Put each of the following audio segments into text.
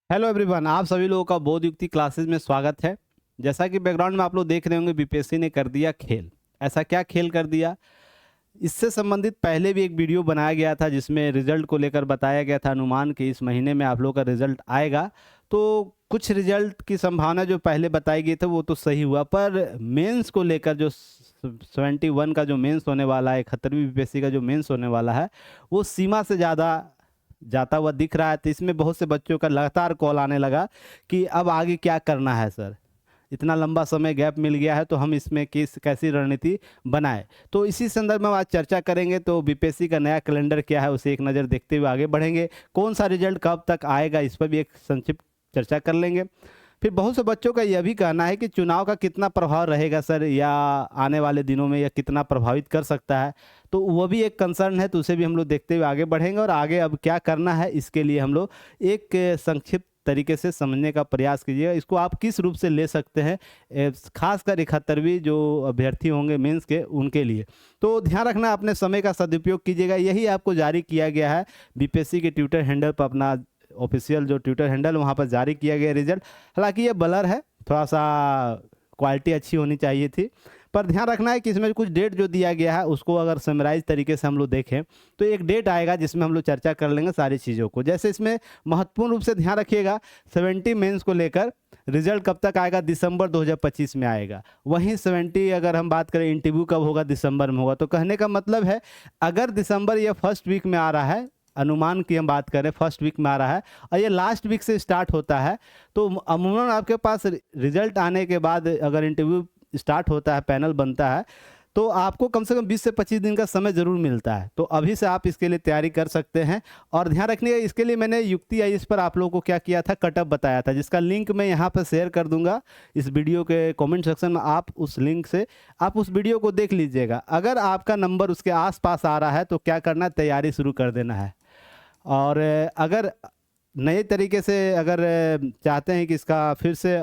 Hello everyone, आप सभी लोगों का बोध युक्ति क्लासेस में स्वागत है। जैसा कि बैकग्राउंड में आप लोग देख रहे होंगे, बीपीएससी ने कर दिया खेल। ऐसा क्या खेल कर दिया? इससे संबंधित पहले भी एक वीडियो बनाया गया था जिसमें रिजल्ट को लेकर बताया गया था अनुमान कि इस महीने में आप लोगों का रिजल्ट आएगा। तो कुछ रिजल्ट की संभावना जो पहले बताई गई थी वो तो सही हुआ, पर मेंस को लेकर जो 71 का जो मेंस होने वाला है, 71वीं बीपीएससी का जो मेंस होने वाला है, वो सीमा से ज़्यादा जाता हुआ दिख रहा है। तो इसमें बहुत से बच्चों का लगातार कॉल आने लगा कि अब आगे क्या करना है सर, इतना लंबा समय गैप मिल गया है तो हम इसमें किस कैसी रणनीति बनाए। तो इसी संदर्भ में हम आज चर्चा करेंगे। तो बीपीएससी का नया कैलेंडर क्या है उसे एक नज़र देखते हुए आगे बढ़ेंगे। कौन सा रिजल्ट कब तक आएगा इस पर भी एक संक्षिप्त चर्चा कर लेंगे। फिर बहुत से बच्चों का यह भी कहना है कि चुनाव का कितना प्रभाव रहेगा सर, या आने वाले दिनों में यह कितना प्रभावित कर सकता है। तो वो भी एक कंसर्न है, तो उसे भी हम लोग देखते हुए आगे बढ़ेंगे और आगे अब क्या करना है इसके लिए हम लोग एक संक्षिप्त तरीके से समझने का प्रयास कीजिएगा। इसको आप किस रूप से ले सकते हैं, खासकर 71वीं जो अभ्यर्थी होंगे मेंस के उनके लिए। तो ध्यान रखना, अपने समय का सदुपयोग कीजिएगा। यही आपको जारी किया गया है बीपीएससी के ट्विटर हैंडल पर, अपना ऑफिशियल जो ट्विटर हैंडल वहाँ पर जारी किया गया रिजल्ट। हालांकि ये ब्लर है, थोड़ा सा क्वालिटी अच्छी होनी चाहिए थी, पर ध्यान रखना है कि इसमें कुछ डेट जो दिया गया है उसको अगर समराइज तरीके से हम लोग देखें तो एक डेट आएगा जिसमें हम लोग चर्चा कर लेंगे सारी चीज़ों को। जैसे इसमें महत्वपूर्ण रूप से ध्यान रखिएगा, 70 मेंस को लेकर रिजल्ट कब तक आएगा? दिसंबर 2025 में आएगा। वहीं 70 अगर हम बात करें इंटरव्यू कब होगा? दिसंबर में होगा। तो कहने का मतलब है अगर दिसंबर या फर्स्ट वीक में आ रहा है, अनुमान की हम बात करें फर्स्ट वीक में आ रहा है और ये लास्ट वीक से स्टार्ट होता है, तो अमूमन आपके पास रिजल्ट आने के बाद अगर इंटरव्यू स्टार्ट होता है, पैनल बनता है, तो आपको कम से कम 20 से 25 दिन का समय ज़रूर मिलता है। तो अभी से आप इसके लिए तैयारी कर सकते हैं। और ध्यान रखिएगा, इसके लिए मैंने युक्ति आई इस पर आप लोगों को क्या किया था, कटअप बताया था, जिसका लिंक मैं यहाँ पर शेयर कर दूंगा इस वीडियो के कमेंट सेक्शन में। आप उस लिंक से आप उस वीडियो को देख लीजिएगा। अगर आपका नंबर उसके आसपास आ रहा है तो क्या करना है, तैयारी शुरू कर देना है। और अगर नए तरीके से अगर चाहते हैं कि इसका फिर से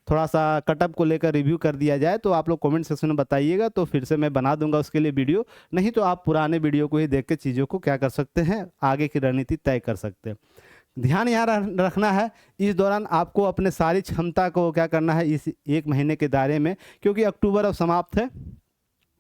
थोड़ा सा कटअप को लेकर रिव्यू कर दिया जाए तो आप लोग कमेंट सेक्शन में बताइएगा, तो फिर से मैं बना दूंगा उसके लिए वीडियो। नहीं तो आप पुराने वीडियो को ही देख के चीज़ों को क्या कर सकते हैं, आगे की रणनीति तय कर सकते हैं। ध्यान यहाँ रखना है, इस दौरान आपको अपने सारी क्षमता को क्या करना है इस एक महीने के दायरे में, क्योंकि अक्टूबर अब समाप्त है।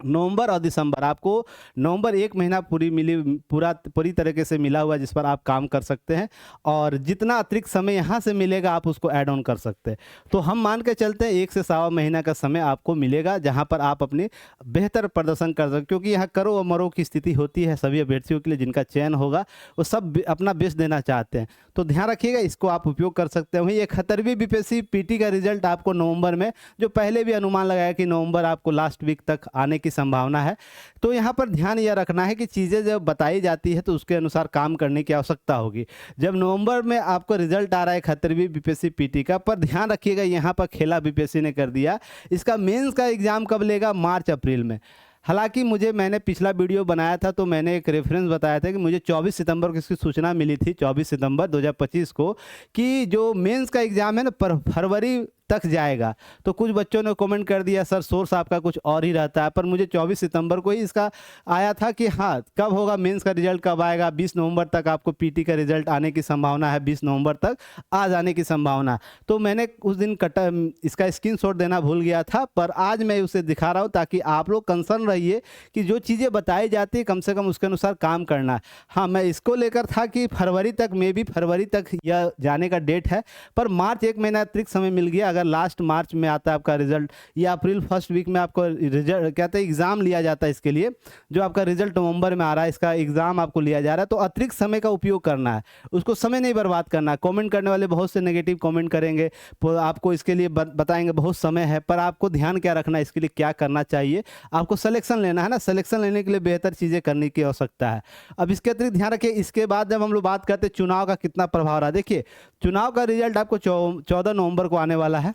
नवंबर और दिसंबर, आपको नवंबर एक महीना पूरी तरीके से मिला हुआ है जिस पर आप काम कर सकते हैं, और जितना अतिरिक्त समय यहाँ से मिलेगा आप उसको ऐड ऑन कर सकते हैं। तो हम मान के चलते हैं 1 से सवा महीना का समय आपको मिलेगा जहाँ पर आप अपनी बेहतर प्रदर्शन कर सकते, क्योंकि यहाँ करो और मरो की स्थिति होती है सभी अभ्यर्थियों के लिए। जिनका चयन होगा वो सब अपना बेस्ट देना चाहते हैं, तो ध्यान रखिएगा, इसको आप उपयोग कर सकते हैं। वहीं 71वीं बीपीएससी पीटी का रिजल्ट आपको नवंबर में, जो पहले भी अनुमान लगाया कि नवंबर आपको लास्ट वीक तक आने की संभावना है। तो यहाँ पर ध्यान यह रखना है कि चीज़ें जब बताई जाती है तो उसके अनुसार काम करने की आवश्यकता होगी। जब नवंबर में आपको रिजल्ट आ रहा है 71वीं बीपीएससी पीटी का, पर ध्यान रखिएगा यहाँ पर खेला बीपीएससी ने कर दिया। इसका मेंस का एग्जाम कब लेगा? मार्च अप्रैल में। हालांकि मैंने पिछला वीडियो बनाया था तो मैंने एक रेफरेंस बताया था कि मुझे 24 सितंबर को इसकी सूचना मिली थी, 24 सितंबर 2025 को, कि जो मेंस का एग्ज़ाम है ना फरवरी तक जाएगा। तो कुछ बच्चों ने कमेंट कर दिया सर सोर्स आपका कुछ और ही रहता है, पर मुझे 24 सितंबर को ही इसका आया था कि हाँ कब होगा मेंस का रिजल्ट, कब आएगा? 20 नवंबर तक आपको पीटी का रिजल्ट आने की संभावना है, 20 नवंबर तक आ जाने की संभावना। तो मैंने उस दिन इसका स्क्रीनशॉट देना भूल गया था, पर आज मैं उसे दिखा रहा हूँ ताकि आप लोग कंसर्न रहिए कि जो चीज़ें बताई जाती है कम से कम उसके अनुसार काम करना है। हाँ, मैं इसको लेकर था कि फरवरी तक, मे बी फरवरी तक यह जाने का डेट है, पर मार्च एक महीना अतिरिक्त समय मिल गया। अगर लास्ट मार्च में आता है आपका रिजल्ट, या अप्रैल फर्स्ट वीक में आपको रिजल्ट कहते हैं एग्ज़ाम लिया जाता है इसके लिए, जो आपका रिजल्ट नवंबर में आ रहा है इसका एग्ज़ाम आपको लिया जा रहा है, तो अतिरिक्त समय का उपयोग करना है, उसको समय नहीं बर्बाद करना है। कमेंट करने वाले बहुत से नेगेटिव कमेंट करेंगे, आपको इसके लिए बताएंगे बहुत समय है, पर आपको ध्यान क्या रखना है, इसके लिए क्या करना चाहिए, आपको सिलेक्शन लेना है ना, सिलेक्शन लेने के लिए बेहतर चीज़ें करने की आवश्यकता है। अब इसके अतिरिक्त ध्यान रखिए, इसके बाद जब हम लोग बात करते हैं चुनाव का कितना प्रभाव रहा, देखिए चुनाव का रिजल्ट आपको 14 नवंबर को आने वाला है,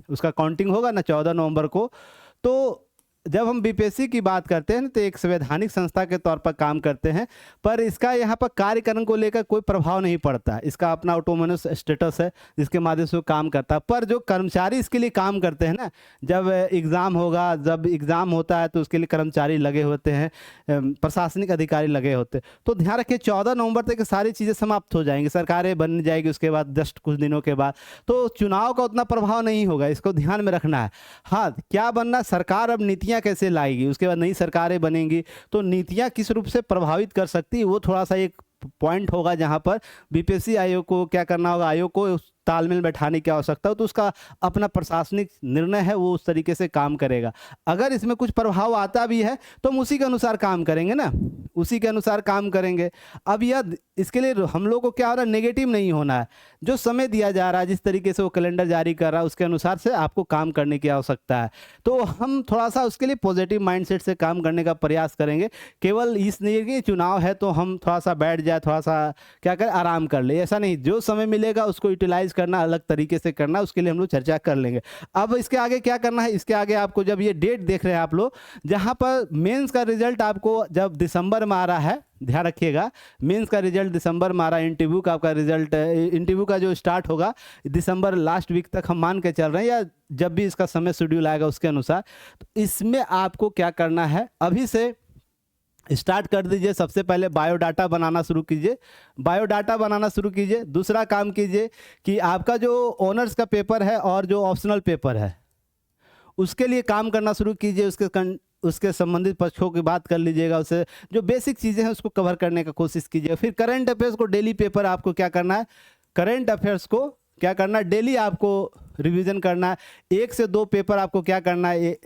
उसका काउंटिंग होगा ना 14 नवंबर को। तो जब हम बीपीएससी की बात करते हैं तो एक संवैधानिक संस्था के तौर पर काम करते हैं, पर इसका यहाँ पर कार्यक्रम को लेकर कोई प्रभाव नहीं पड़ता। इसका अपना ऑटोनोमस स्टेटस है जिसके माध्यम से वो काम करता है। पर जो कर्मचारी इसके लिए काम करते हैं ना, जब एग्ज़ाम होगा, जब एग्ज़ाम होता है तो उसके लिए कर्मचारी लगे होते हैं, प्रशासनिक अधिकारी लगे होते हैं। तो ध्यान रखिए 14 नवंबर तक सारी चीज़ें समाप्त हो जाएंगी, सरकारें बन जाएगी उसके बाद जस्ट कुछ दिनों के बाद, तो चुनाव का उतना प्रभाव नहीं होगा। इसको ध्यान में रखना है। हाँ, क्या बनना, सरकार अब नीतियाँ कैसे लाएगी, उसके बाद नई सरकारें बनेंगी तो नीतियाँ किस रूप से प्रभावित कर सकती है, वो थोड़ा सा एक पॉइंट होगा जहाँ पर बीपीएससी आयोग को क्या करना होगा, आयोग को तालमेल बैठाने की आवश्यकता हो, तो उसका अपना प्रशासनिक निर्णय है, वो उस तरीके से काम करेगा। अगर इसमें कुछ प्रभाव आता भी है तो हम उसी के अनुसार काम करेंगे ना, उसी के अनुसार काम करेंगे। अब यह इसके लिए हम लोग को क्या हो रहा है, नेगेटिव नहीं होना है। जो समय दिया जा रहा है, जिस तरीके से वो कैलेंडर जारी कर रहा है, उसके अनुसार से आपको काम करने की आवश्यकता है। तो हम थोड़ा सा उसके लिए पॉजिटिव माइंडसेट से काम करने का प्रयास करेंगे। केवल इस नहीं कि चुनाव है तो हम थोड़ा सा बैठ जाए, थोड़ा सा क्या करें, आराम कर ले, ऐसा नहीं। जो समय मिलेगा उसको यूटिलाइज करना, अलग तरीके से करना, उसके लिए हम लोग चर्चा कर लेंगे। अब इसके आगे क्या करना है, इसके आगे आपको जब ये डेट देख रहे हैं आप लोग, जहाँ पर मेंस का रिजल्ट आपको जब दिसंबर में आ रहा है, ध्यान रखिएगा, मेंस का रिजल्ट दिसंबर में आ रहा है, इंटरव्यू का आपका रिजल्ट, इंटरव्यू का जो स्टार्ट होगा दिसंबर लास्ट वीक तक हम मान के चल रहे हैं, या जब भी इसका समय शेड्यूल आएगा उसके अनुसार। तो इसमें आपको क्या करना है, अभी से स्टार्ट कर दीजिए। सबसे पहले बायोडाटा बनाना शुरू कीजिए, बायोडाटा बनाना शुरू कीजिए। दूसरा काम कीजिए कि आपका जो ऑनर्स का पेपर है और जो ऑप्शनल पेपर है उसके लिए काम करना शुरू कीजिए। उसके संबंधित पक्षों की बात कर लीजिएगा, उससे जो बेसिक चीज़ें हैं उसको कवर करने का कोशिश कीजिए। फिर करंट अफेयर्स को डेली पेपर आपको क्या करना है, करंट अफेयर्स को क्या करना है, डेली आपको रिवीजन करना है। 1 से 2 पेपर आपको क्या करना है,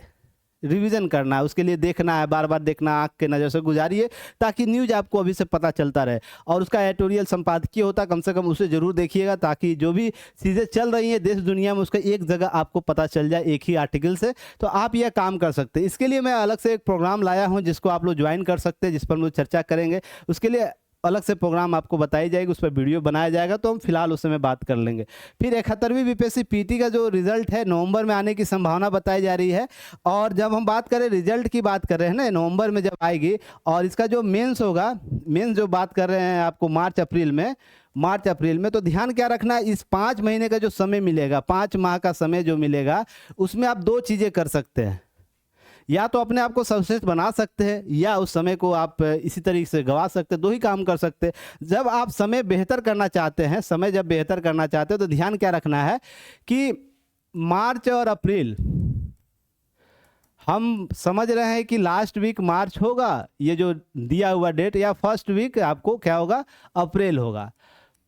रिवीजन करना है। उसके लिए देखना है, बार बार देखना, आँख के नज़र से गुजारिए ताकि न्यूज़ आपको अभी से पता चलता रहे। और उसका एडिटोरियल संपादकीय होता, कम से कम उसे ज़रूर देखिएगा ताकि जो भी चीज़ें चल रही हैं देश दुनिया में उसका एक जगह आपको पता चल जाए, एक ही आर्टिकल से। तो आप यह काम कर सकते हैं। इसके लिए मैं अलग से एक प्रोग्राम लाया हूँ जिसको आप लोग ज्वाइन कर सकते हैं, जिस पर हम लोग चर्चा करेंगे। उसके लिए अलग से प्रोग्राम आपको बताई जाएगी, उस पर वीडियो बनाया जाएगा, तो हम फिलहाल उस समय बात कर लेंगे। फिर 71वीं बीपीएससी पीटी का जो रिजल्ट है नवंबर में आने की संभावना बताई जा रही है। और जब हम बात करें रिजल्ट की, बात कर रहे हैं ना, नवंबर में जब आएगी, और इसका जो मेंस होगा, मेंस जो बात कर रहे हैं आपको मार्च अप्रैल में, तो ध्यान क्या रखना है, इस 5 महीने का जो समय मिलेगा, 5 माह का समय जो मिलेगा, उसमें आप 2 चीज़ें कर सकते हैं। या तो अपने आप को सर्वश्रेष्ठ बना सकते हैं, या उस समय को आप इसी तरीके से गवा सकते हैं। 2 ही काम कर सकते हैं। जब आप समय बेहतर करना चाहते हैं, समय जब बेहतर करना चाहते हैं, तो ध्यान क्या रखना है कि मार्च और अप्रैल, हम समझ रहे हैं कि लास्ट वीक मार्च होगा ये जो दिया हुआ डेट, या फर्स्ट वीक आपको क्या होगा, अप्रैल होगा।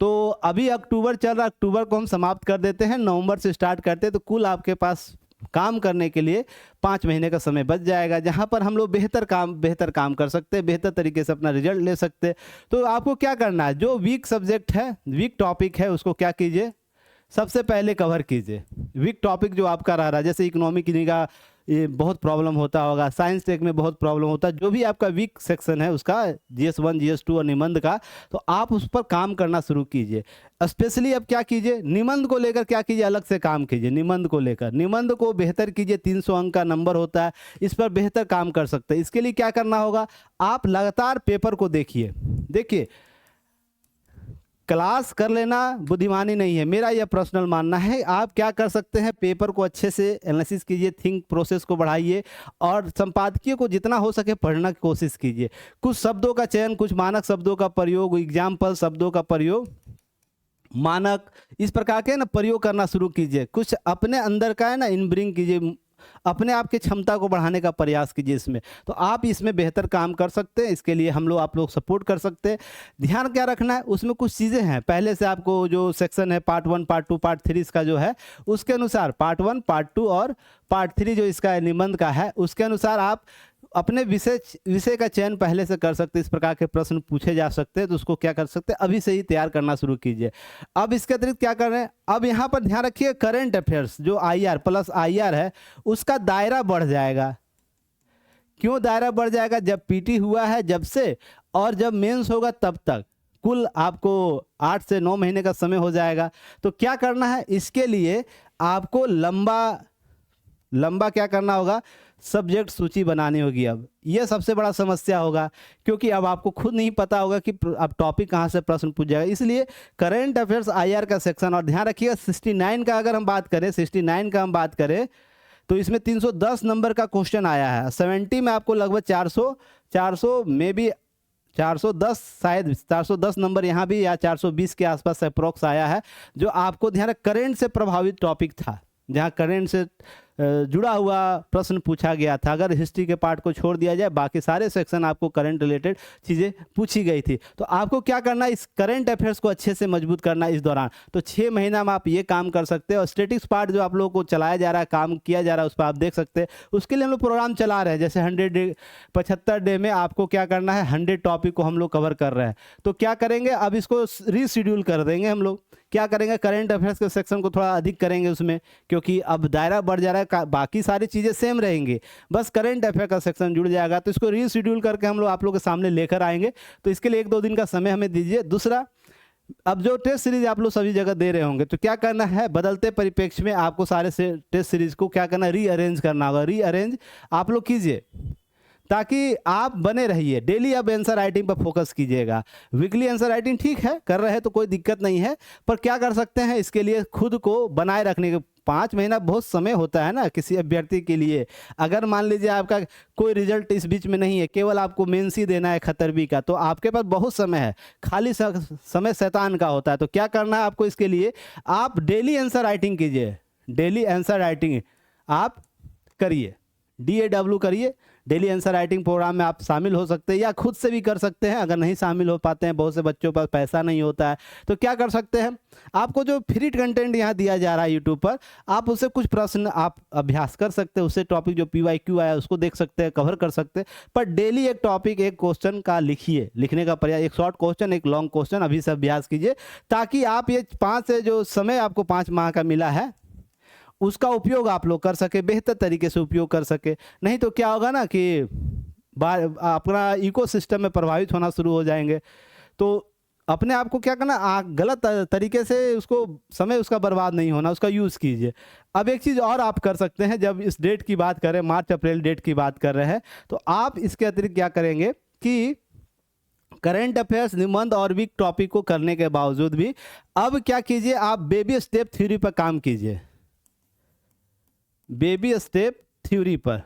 तो अभी अक्टूबर चल रहा, अक्टूबर को हम समाप्त कर देते हैं, नवंबर से स्टार्ट करते हैं, तो कुल आपके पास काम करने के लिए 5 महीने का समय बच जाएगा, जहां पर हम लोग बेहतर काम कर सकते हैं, बेहतर तरीके से अपना रिजल्ट ले सकते हैं। तो आपको क्या करना है, जो वीक सब्जेक्ट है, वीक टॉपिक है, उसको क्या कीजिए, सबसे पहले कवर कीजिए। वीक टॉपिक जो आपका रह रहा है, जैसे इकोनॉमिक का ये बहुत प्रॉब्लम होता होगा, साइंस टेक में बहुत प्रॉब्लम होता है, जो भी आपका वीक सेक्शन है उसका, GS1 GS2 और निबंध का, तो आप उस पर काम करना शुरू कीजिए। स्पेशली अब क्या कीजिए, निबंध को लेकर क्या कीजिए, अलग से काम कीजिए। निबंध को लेकर, निबंध को बेहतर कीजिए। 300 अंक का नंबर होता है, इस पर बेहतर काम कर सकते हैं। इसके लिए क्या करना होगा, आप लगातार पेपर को देखिए, क्लास कर लेना बुद्धिमानी नहीं है, मेरा यह पर्सनल मानना है। आप क्या कर सकते हैं, पेपर को अच्छे से एनालिसिस कीजिए, थिंक प्रोसेस को बढ़ाइए, और संपादकीय को जितना हो सके पढ़ने की कोशिश कीजिए। कुछ शब्दों का चयन, कुछ मानक शब्दों का प्रयोग, एग्जाम्पल शब्दों का प्रयोग, मानक, इस प्रकार के ना प्रयोग करना शुरू कीजिए। कुछ अपने अंदर का है ना इनब्रिंग कीजिए, अपने आप की क्षमता को बढ़ाने का प्रयास कीजिए इसमें, तो आप इसमें बेहतर काम कर सकते हैं। इसके लिए आप लोग सपोर्ट कर सकते हैं। ध्यान क्या रखना है, उसमें कुछ चीज़ें हैं, पहले से आपको जो सेक्शन है पार्ट 1 पार्ट 2 पार्ट 3 इसका जो है, उसके अनुसार पार्ट 1 पार्ट 2 और पार्ट 3 जो इसका निबंध का है, उसके अनुसार आप अपने विषय का चयन पहले से कर सकते हैं। इस प्रकार के प्रश्न पूछे जा सकते हैं, तो उसको क्या कर सकते हैं, अभी से ही तैयार करना शुरू कीजिए। अब इसके अतिरिक्त क्या कर रहे हैं, अब यहाँ पर ध्यान रखिए, करंट अफेयर्स जो IR प्लस IR है, उसका दायरा बढ़ जाएगा। क्यों दायरा बढ़ जाएगा, जब PT हुआ है जब से, और जब मेंस होगा तब तक, कुल आपको 8 से 9 महीने का समय हो जाएगा। तो क्या करना है, इसके लिए आपको लंबा क्या करना होगा, सब्जेक्ट सूची बनानी होगी। अब ये सबसे बड़ा समस्या होगा, क्योंकि अब आपको खुद नहीं पता होगा कि अब टॉपिक कहाँ से प्रश्न पूछ जाएगा। इसलिए करंट अफेयर्स IR का सेक्शन, और ध्यान रखिएगा 69 का अगर हम बात करें, 69 का हम बात करें तो इसमें 310 नंबर का क्वेश्चन आया है। 70 में आपको लगभग 400 में भी 410, शायद 410 नंबर यहाँ भी या 420 के आसपास अप्रोक्स आया है, जो आपको ध्यान करंट से प्रभावित टॉपिक था, जहाँ करंट से जुड़ा हुआ प्रश्न पूछा गया था। अगर हिस्ट्री के पार्ट को छोड़ दिया जाए, बाकी सारे सेक्शन आपको करंट रिलेटेड चीज़ें पूछी गई थी। तो आपको क्या करना है, इस करंट अफेयर्स को अच्छे से मजबूत करना है इस दौरान। तो 6 महीना में आप ये काम कर सकते हैं। और स्टेटिक्स पार्ट जो आप लोगों को चलाया जा रहा है, काम किया जा रहा है, उस पर आप देख सकते हैं। उसके लिए हम लोग प्रोग्राम चला रहे हैं, जैसे 75 डे में आपको क्या करना है, 100 टॉपिक को हम लोग कवर कर रहे हैं। तो क्या करेंगे, अब इसको रीशेड्यूल कर देंगे हम लोग। क्या करेंगे, करंट अफेयर्स के सेक्शन को थोड़ा अधिक करेंगे उसमें, क्योंकि अब दायरा बढ़ जा रहा है, बाकी सारी चीज़ें सेम रहेंगी, बस करंट अफेयर का सेक्शन जुड़ जाएगा। तो इसको रीशेड्यूल करके हम लोग आप लोग के सामने लेकर आएंगे। तो इसके लिए 1-2 दिन का समय हमें दीजिए। दूसरा, अब जो टेस्ट सीरीज आप लोग सभी जगह दे रहे होंगे, तो क्या करना है, बदलते परिप्रेक्ष्य में आपको सारे टेस्ट सीरीज को क्या करना है, रीअरेंज करना होगा। रीअरेंज आप लोग कीजिए ताकि आप बने रहिए। डेली अब आंसर राइटिंग पर फोकस कीजिएगा। वीकली आंसर राइटिंग ठीक है, कर रहे हैं तो कोई दिक्कत नहीं है, पर क्या कर सकते हैं, इसके लिए खुद को बनाए रखने के 5 महीना बहुत समय होता है ना किसी अभ्यर्थी के लिए। अगर मान लीजिए आपका कोई रिजल्ट इस बीच में नहीं है, केवल आपको मेंस ही देना है खतरबी का, तो आपके पास बहुत समय है। खाली समय शैतान का होता है। तो क्या करना है आपको, इसके लिए आप डेली आंसर राइटिंग कीजिए। डेली आंसर राइटिंग आप करिए, DAW करिए। डेली आंसर राइटिंग प्रोग्राम में आप शामिल हो सकते हैं, या खुद से भी कर सकते हैं। अगर नहीं शामिल हो पाते हैं, बहुत से बच्चों पर पैसा नहीं होता है, तो क्या कर सकते हैं, आपको जो फ्री कंटेंट यहाँ दिया जा रहा है यूट्यूब पर, आप उससे कुछ प्रश्न आप अभ्यास कर सकते हैं। उससे टॉपिक जो PYQ आया उसको देख सकते हैं, कवर कर सकते हैं। पर डेली एक टॉपिक, एक क्वेश्चन का लिखिए। लिखने का प्रयास, एक शॉर्ट क्वेश्चन, एक लॉन्ग क्वेश्चन अभी से अभ्यास कीजिए, ताकि आप ये 5 से जो समय आपको 5 माह का मिला है, उसका उपयोग आप लोग कर सके, बेहतर तरीके से उपयोग कर सके। नहीं तो क्या होगा ना कि अपना इकोसिस्टम में प्रभावित होना शुरू हो जाएंगे। तो अपने आप को क्या करना, गलत तरीके से उसको समय उसका बर्बाद नहीं होना, उसका यूज़ कीजिए। अब एक चीज़ और आप कर सकते हैं, जब इस डेट की बात करें, मार्च अप्रैल डेट की बात कर रहे हैं, तो आप इसके अतिरिक्त क्या करेंगे कि करंट अफेयर्स, निबंध और वीक टॉपिक को करने के बावजूद भी अब क्या कीजिए, आप बेबी स्टेप थ्योरी पर काम कीजिए। बेबी स्टेप थ्योरी पर।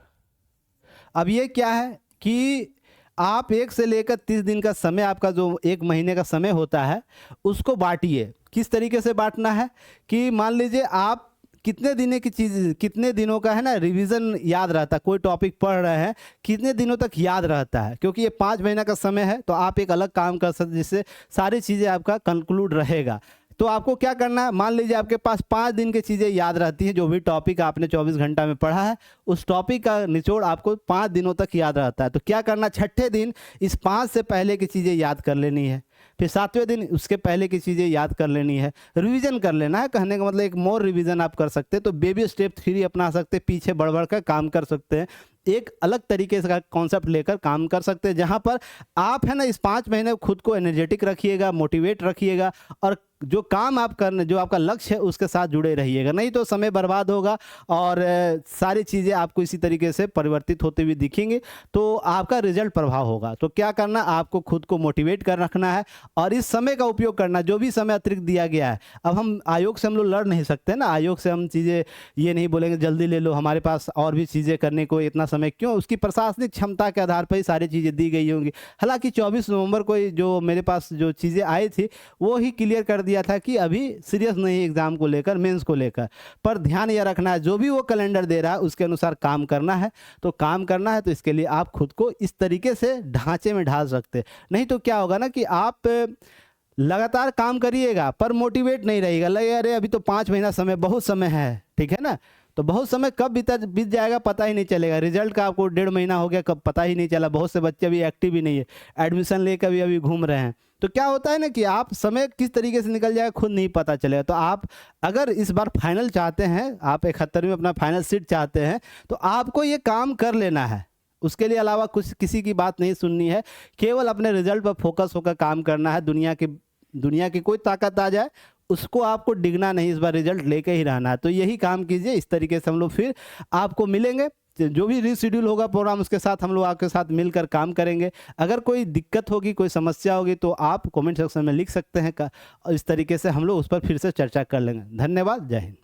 अब ये क्या है कि आप 1 से लेकर 30 दिन का समय, आपका जो 1 महीने का समय होता है, उसको बांटिए। किस तरीके से बांटना है कि मान लीजिए आप कितने दिनों का है ना रिवीजन याद रहता है, कोई टॉपिक पढ़ रहे हैं, कितने दिनों तक याद रहता है, क्योंकि ये 5 महीना का समय है। तो आप एक अलग काम कर सकते, जिससे सारी चीज़ें आपका कंक्लूड रहेगा। तो आपको क्या करना है, मान लीजिए आपके पास 5 दिन की चीज़ें याद रहती हैं, जो भी टॉपिक आपने 24 घंटा में पढ़ा है, उस टॉपिक का निचोड़ आपको 5 दिनों तक याद रहता है। तो क्या करना, 6ठे दिन इस 5 से पहले की चीज़ें याद कर लेनी है, फिर 7वें दिन उसके पहले की चीज़ें याद कर लेनी है, रिवीजन कर लेना है। कहने का मतलब एक मोर रिवीजन आप कर सकते हैं। तो बेबी स्टेप थ्योरी अपना सकते हैं, पीछे बढ़ बढ़ कर काम कर सकते हैं, एक अलग तरीके से कॉन्सेप्ट लेकर काम कर सकते हैं, जहां पर आप है ना इस 5 महीने खुद को एनर्जेटिक रखिएगा, मोटिवेट रखिएगा, और जो काम आप करने, जो आपका लक्ष्य है, उसके साथ जुड़े रहिएगा। नहीं तो समय बर्बाद होगा और सारी चीज़ें आपको इसी तरीके से परिवर्तित होते हुए दिखेंगे, तो आपका रिजल्ट प्रभाव होगा। तो क्या करना, आपको खुद को मोटिवेट कर रखना है और इस समय का उपयोग करना। जो भी समय अतिरिक्त दिया गया है, अब हम आयोग से हम लोग लड़ नहीं सकते ना, आयोग से हम चीज़ें ये नहीं बोलेंगे जल्दी ले लो, हमारे पास और भी चीज़ें करने को इतना समय क्यों। उसकी प्रशासनिक क्षमता के आधार पर ही सारी चीज़ें दी गई होंगी। हालांकि 24 नवंबर को जो मेरे पास जो चीज़ें आई थी, वो ही क्लियर कर दिया था कि अभी सीरियस नहीं एग्जाम को लेकर, मेंस को लेकर। पर ध्यान यह रखना है, जो भी वो कैलेंडर दे रहा है उसके अनुसार काम करना है। तो काम करना है तो इसके लिए आप खुद को इस तरीके से ढांचे में ढाल सकते। नहीं तो क्या होगा ना कि आप लगातार काम करिएगा पर मोटिवेट नहीं रहेगा, लगे अरे अभी तो 5 महीना समय, बहुत समय है, ठीक है ना। तो बहुत समय कब बीत जाएगा पता ही नहीं चलेगा। रिजल्ट का आपको 1.5 महीना हो गया, कब पता ही नहीं चला। बहुत से बच्चे अभी एक्टिव ही नहीं है, एडमिशन लेकर भी अभी घूम रहे हैं। तो क्या होता है ना कि आप समय किस तरीके से निकल जाएगा खुद नहीं पता चलेगा। तो आप अगर इस बार फाइनल चाहते हैं, आप 71वीं अपना फाइनल सीट चाहते हैं, तो आपको ये काम कर लेना है। उसके लिए अलावा कुछ किसी की बात नहीं सुननी है, केवल अपने रिजल्ट पर फोकस होकर काम करना है। दुनिया की कोई ताकत आ जाए उसको आपको डिगना नहीं, इस बार रिजल्ट लेके ही रहना है। तो यही काम कीजिए। इस तरीके से हम लोग फिर आपको मिलेंगे जो भी रीशेड्यूल होगा प्रोग्राम उसके साथ हम लोग आपके साथ मिलकर काम करेंगे। अगर कोई दिक्कत होगी, कोई समस्या होगी तो आप कमेंट सेक्शन में लिख सकते हैं, इस तरीके से हम लोग उस पर फिर से चर्चा कर लेंगे। धन्यवाद, जय हिंद।